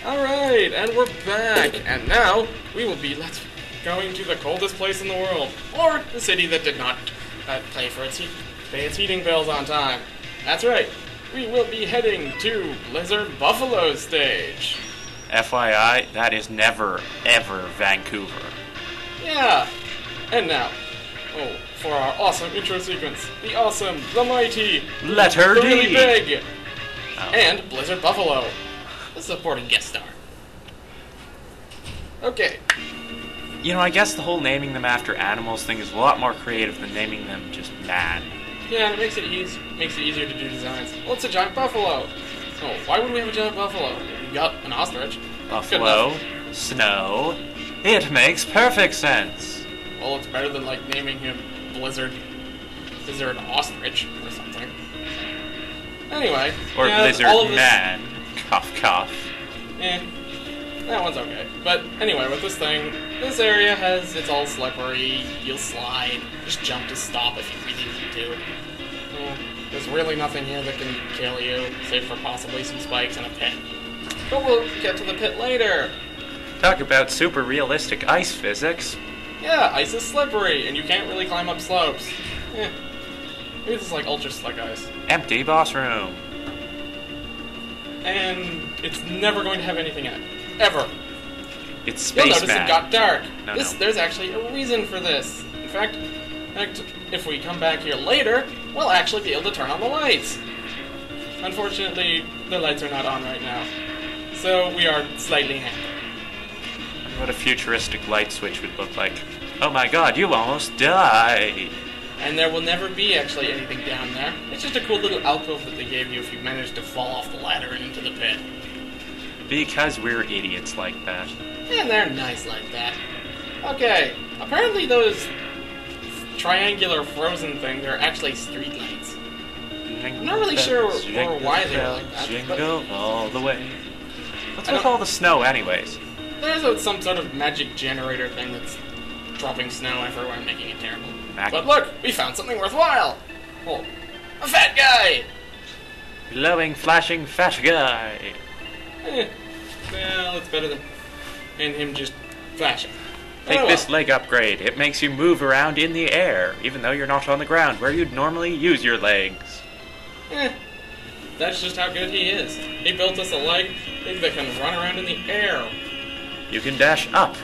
Alright, and we're back, and now we will be going to the coldest place in the world, or the city that did not pay its heating bills on time. That's right, we will be heading to Blizzard Buffalo stage. FYI, that is never, ever Vancouver. Yeah, and now, for our awesome intro sequence, the awesome, the mighty, Letter the D. really big, Oh. and Blizzard Buffalo, the supporting guest star. Okay. You know, I guess the whole naming them after animals thing is a lot more creative than naming them just man. Yeah, and it makes it easier to do designs. Well, it's a giant buffalo. Oh, why would we have a giant buffalo? We got an ostrich. Buffalo, snow. It makes perfect sense. Well, it's better than like naming him Blizzard Ostrich or something. Anyway. Or yeah, Blizzard all of this, Man. Cough, cough. That one's okay. But anyway, with this thing, this area it's all slippery. You'll slide. Just jump to stop if you really need to. There's really nothing here that can kill you, save for possibly some spikes and a pit. But we'll get to the pit later. Talk about super realistic ice physics. Yeah, ice is slippery, and you can't really climb up slopes. Maybe this is like ultra slick ice. Empty boss room. And it's never going to have anything in it. Ever. It's You'll Space notice Man. it got dark. No. There's actually a reason for this. In fact, if we come back here later, we'll actually be able to turn on the lights. Unfortunately, the lights are not on right now. So we are slightly hampered. What a futuristic light switch would look like. Oh my god, you almost died! And there will never be actually anything down there. It's just a cool little alcove that they gave you if you managed to fall off the ladder and into the pit. Because we're idiots like that. And they're nice like that. Okay, apparently those triangular frozen things are actually streetlights. I'm not really sure or why they were like that. Jingle all the way. What's with all the snow anyways? There's some sort of magic generator thing that's dropping snow everywhere and making it terrible. But look, we found something worthwhile! Oh, a fat guy! Glowing, flashing, fat guy. Well, it's better than him just flashing. Take this leg upgrade. It makes you move around in the air, even though you're not on the ground, where you'd normally use your legs. That's just how good he is. He built us a leg that can run around in the air. You can dash up,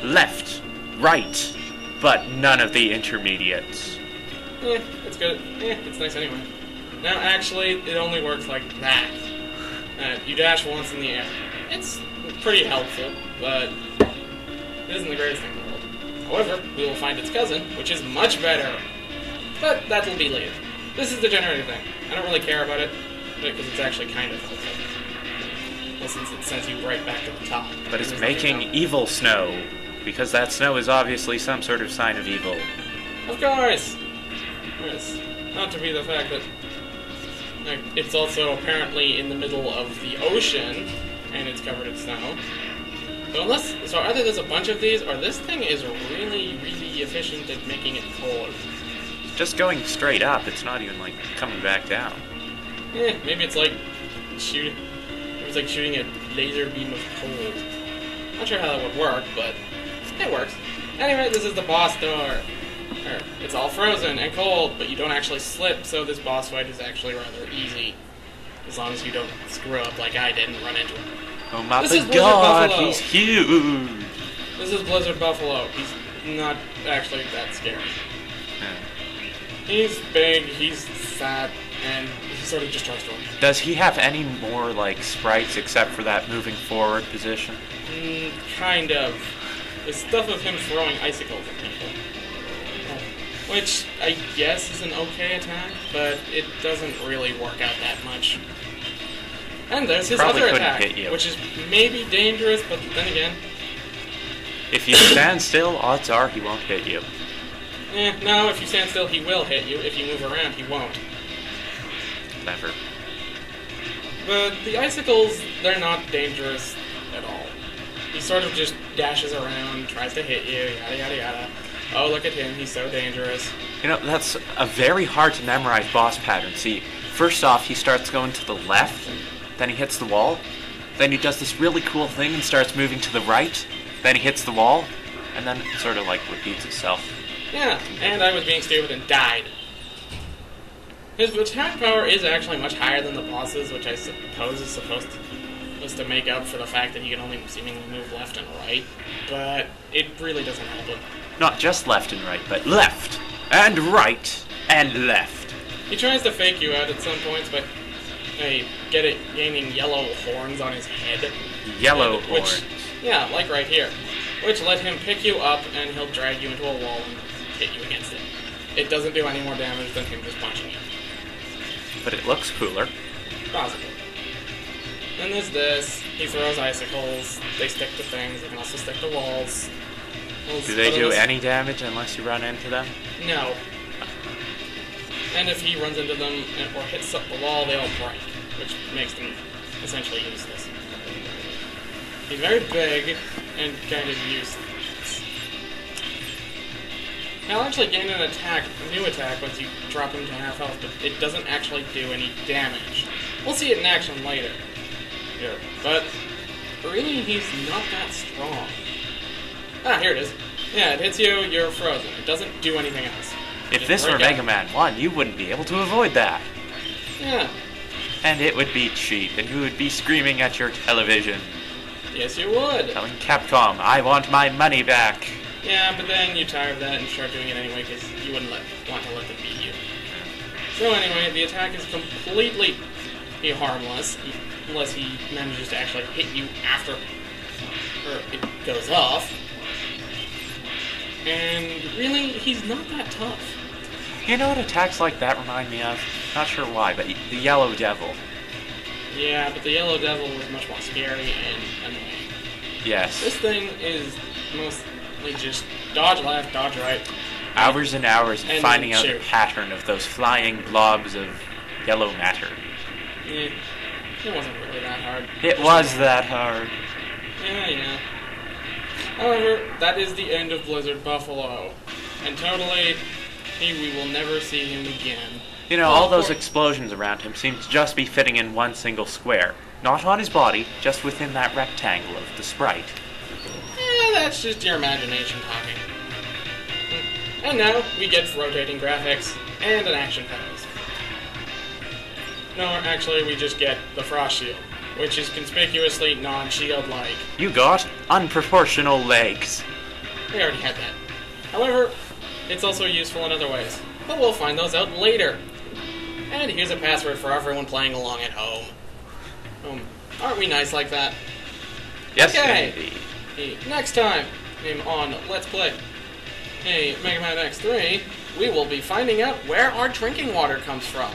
left, right, but none of the intermediates. It's good. It's nice anyway. Now, actually, it only works like that. You dash once in the air. It's pretty helpful, but it isn't the greatest thing in the world. However, we will find its cousin, which is much better. But that'll be later. This is the generator thing. I don't really care about it, because it's actually kind of helpful. Well, since it sends you right back to the top. But it's making evil snow, because that snow is obviously some sort of sign of evil. Of course! Yes. Not to be the fact that it's also apparently in the middle of the ocean, and it's covered in snow. So either there's a bunch of these, or this thing is really, really efficient at making it cold. Just going straight up, it's not even like coming back down. Maybe it's like shooting a laser beam of cold. Not sure how that would work, but it works. Anyway, this is the boss door. It's all frozen and cold, but you don't actually slip, so this boss fight is actually rather easy. As long as you don't screw up like I did and run into him. Oh my god, he's huge! This is Blizzard Buffalo. He's not actually that scary. He's big, he's fat, and he sort of just tries to run. Does he have any more, like, sprites except for that moving forward position? Kind of. There's stuff of him throwing icicles at people. Which, I guess, is an okay attack, but it doesn't really work out that much. And there's his other attack, which is maybe dangerous, but then again... If you stand still, odds are he won't hit you. No, if you stand still, he will hit you. If you move around, he won't. Never. But the icicles, they're not dangerous at all. He sort of just dashes around, tries to hit you, yada yada yada. Oh, look at him, he's so dangerous. You know, that's a very hard to memorize boss pattern. See, first off, he starts going to the left, then he hits the wall, Then he does this really cool thing and starts moving to the right. Then he hits the wall, and then it sort of like repeats itself. Yeah, and I was being stupid and died. His attack power is actually much higher than the boss's, which I suppose is supposed to make up for the fact that he can only seemingly move left and right, but it really doesn't help him. Not just left and right, but left and right and left. He tries to fake you out at some points, but gaining yellow horns on his head. Yellow horns. Yeah, like right here. Which let him pick you up, and he'll drag you into a wall and hit you against it. It doesn't do any more damage than him just punching you. But it looks cooler. Possibly. Then there's this. He throws icicles. They stick to things. They can also stick to walls. Do they do any damage unless you run into them? No. And if he runs into them or hits up the wall, they all break, which makes them essentially useless. He's very big and kind of useless. He'll actually gain a new attack, once you drop him to half health, but it doesn't actually do any damage. We'll see it in action later. Here. But really, he's not that strong. Ah, here it is. Yeah, it hits you, you're frozen. It doesn't do anything else. If this were Mega Man 1, you wouldn't be able to avoid that. Yeah. And it would be cheap, and you would be screaming at your television. Yes, you would. Telling Capcom, I want my money back. Yeah, but then you tire of that and start doing it anyway because you wouldn't want to let them beat you. So anyway, the attack is completely harmless, unless he manages to actually hit you after it goes off. And really, he's not that tough. You know what attacks like that remind me of? Not sure why, but the Yellow Devil. Yeah, but the Yellow Devil was much more scary and annoying. Yes. This thing is mostly just dodge left, dodge right. Hours and hours of finding out shoot. the pattern of those flying blobs of yellow matter. Yeah, it wasn't really that hard. It was that hard. Yeah. However, that is the end of Blizzard Buffalo. And totally, we will never see him again. You know, all those explosions around him seem to just be fitting in one single square. Not on his body, just within that rectangle of the sprite. That's just your imagination talking. And now, we get rotating graphics and an action pose. No, actually, we just get the Frost Shield, which is conspicuously non-shield-like. You got unproportional legs. We already had that. However, it's also useful in other ways. But we'll find those out later. And here's a password for everyone playing along at home. Aren't we nice like that? Yes, okay. indeed. Next time on Let's Play Mega Man X3, we will be finding out where our drinking water comes from.